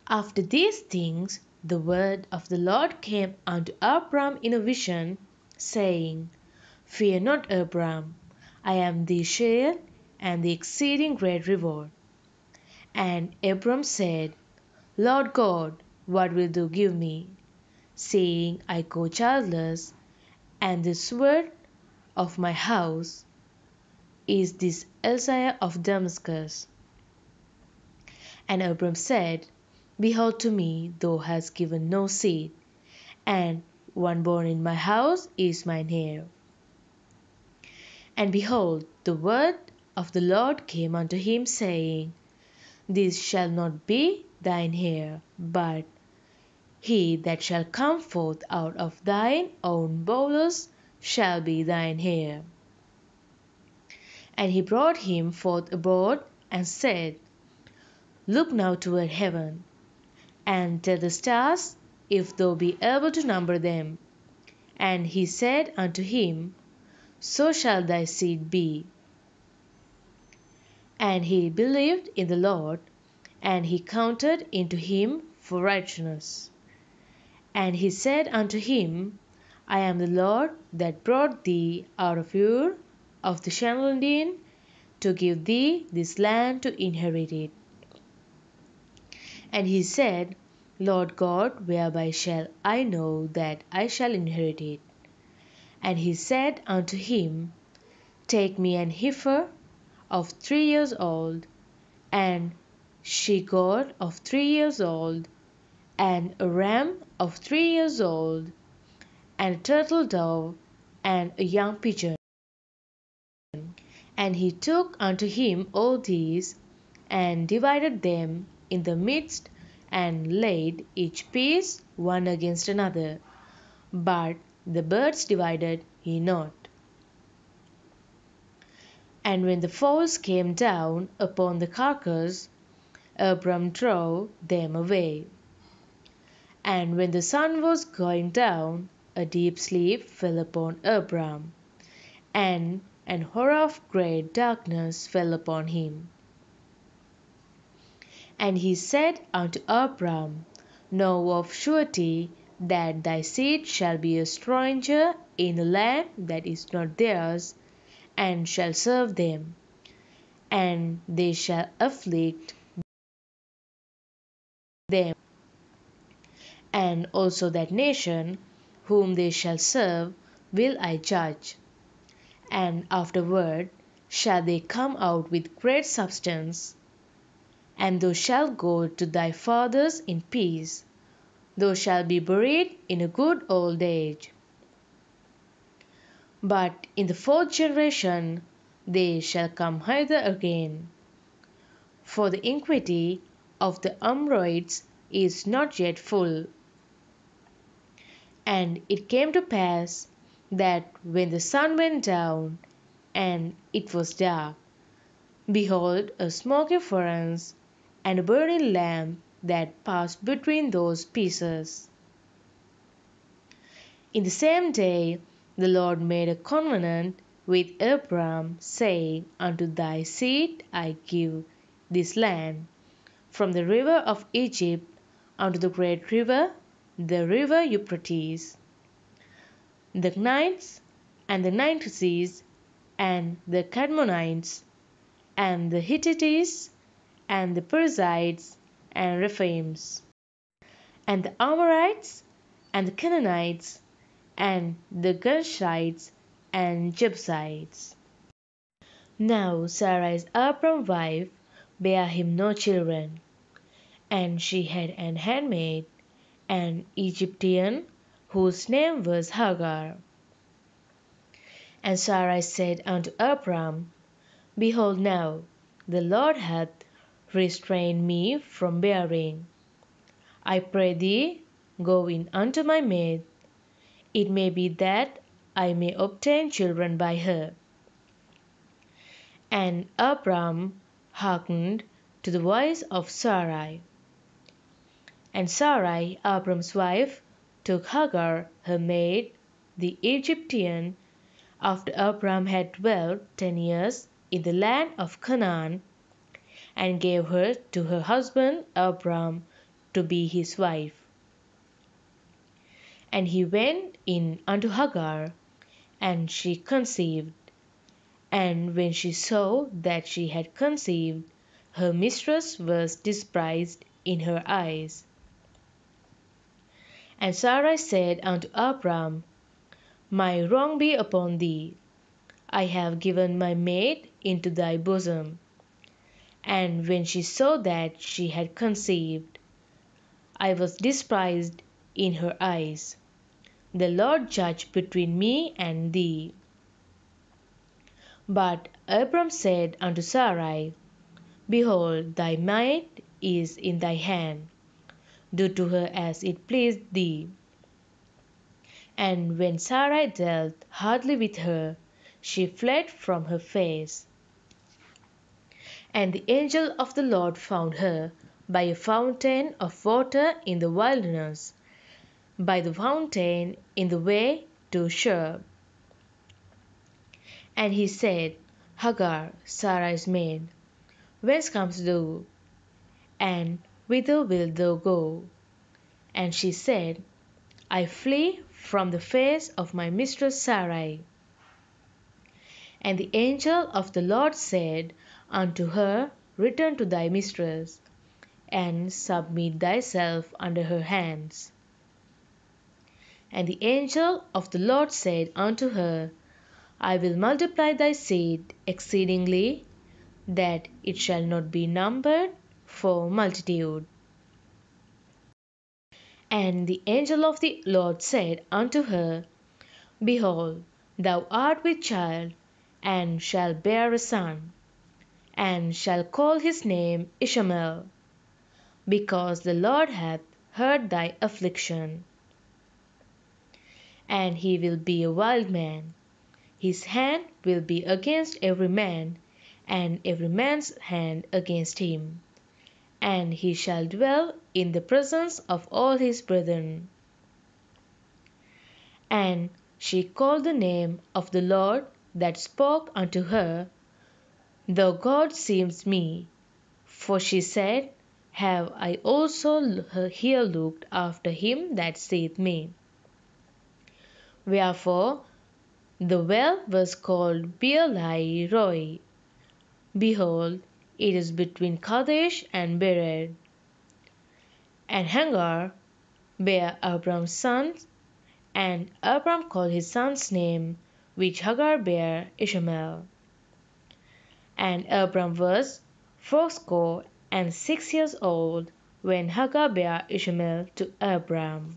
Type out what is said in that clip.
After these things, the word of the Lord came unto Abram in a vision, saying, Fear not, Abram, I am thy shield and the exceeding great reward. And Abram said, Lord God, what wilt thou give me, seeing I go childless, and the steward of my house is this Eliezer of Damascus? And Abram said, Behold, to me thou hast given no seed, and one born in my house is mine heir. And behold, the word of the Lord came unto him, saying, This shall not be thine heir, but he that shall come forth out of thine own bowels shall be thine heir. And he brought him forth abroad, and said, Look now toward heaven, and tell the stars, if thou be able to number them. And he said unto him, So shall thy seed be. And he believed in the Lord, and he counted into him for righteousness. And he said unto him, I am the Lord that brought thee out of Ur of the Chaldean to give thee this land to inherit it. And he said, Lord God, whereby shall I know that I shall inherit it? And he said unto him, Take me an heifer of 3 years old, and she goat of 3 years old, and a ram of 3 years old, and a turtle dove, and a young pigeon. And he took unto him all these, and divided them in the midst, and laid each piece one against another. But the birds divided he not. And when the fowls came down upon the carcass, Abram drove them away. And when the sun was going down, a deep sleep fell upon Abram, and an horror of great darkness fell upon him. And he said unto Abram, Know of surety that thy seed shall be a stranger in a land that is not theirs, and shall serve them, and they shall afflict them, and also that nation whom they shall serve will I judge. And afterward shall they come out with great substance. And thou shalt go to thy fathers in peace. Thou shalt be buried in a good old age. But in the fourth generation they shall come hither again. For the iniquity of the Amorites is not yet full. And it came to pass that when the sun went down, and it was dark, behold, a smoky furnace and a burning lamp that passed between those pieces. In the same day the Lord made a covenant with Abram, saying, Unto thy seed I give this land, from the river of Egypt unto the great river, the river Euphrates, the Kenites, and the Nittites, and the Cadmonites, and the Hittites, and the Perizzites, and Rephaims, and the Amorites, and the Canaanites, and the Gershites, and Jebusites. Now Sarai Abram's wife bare him no children, and she had an handmaid, an Egyptian, whose name was Hagar. And Sarai said unto Abram, Behold now, the Lord hath restrained me from bearing. I pray thee, go in unto my maid. It may be that I may obtain children by her. And Abram hearkened to the voice of Sarai. And Sarai, Abram's wife, took Hagar, her maid, the Egyptian, after Abram had dwelt 10 years in the land of Canaan, and gave her to her husband Abram to be his wife. And he went in unto Hagar, and she conceived. And when she saw that she had conceived, her mistress was despised in her eyes. And Sarai said unto Abram, My wrong be upon thee. I have given my maid into thy bosom. And when she saw that she had conceived, I was despised in her eyes. The Lord judge between me and thee. But Abram said unto Sarai, Behold, thy maid is in thy hand. Do to her as it pleased thee. And when Sarai dealt hardly with her, she fled from her face. And the angel of the Lord found her by a fountain of water in the wilderness, by the fountain in the way to Shur. And he said, Hagar, Sarai's maid, whence comest thou? And whither wilt thou go? And she said, I flee from the face of my mistress Sarai. And the angel of the Lord said unto her, Return to thy mistress, and submit thyself under her hands. And the angel of the Lord said unto her, I will multiply thy seed exceedingly, that it shall not be numbered for multitude. And the angel of the Lord said unto her, Behold, thou art with child, and shalt bear a son, and shall call his name Ishmael, because the Lord hath heard thy affliction. And he will be a wild man. His hand will be against every man, and every man's hand against him. And he shall dwell in the presence of all his brethren. And she called the name of the Lord that spoke unto her, Thou God seest me. For she said, Have I also here looked after him that seeth me? Wherefore the well was called Beer-lahai Roi. Behold, it is between Kadesh and Bered. And Hagar bare Abram's sons, and Abram called his son's name, which Hagar bare, Ishmael. And Abram was 86 years old when Hagar bare Ishmael to Abram.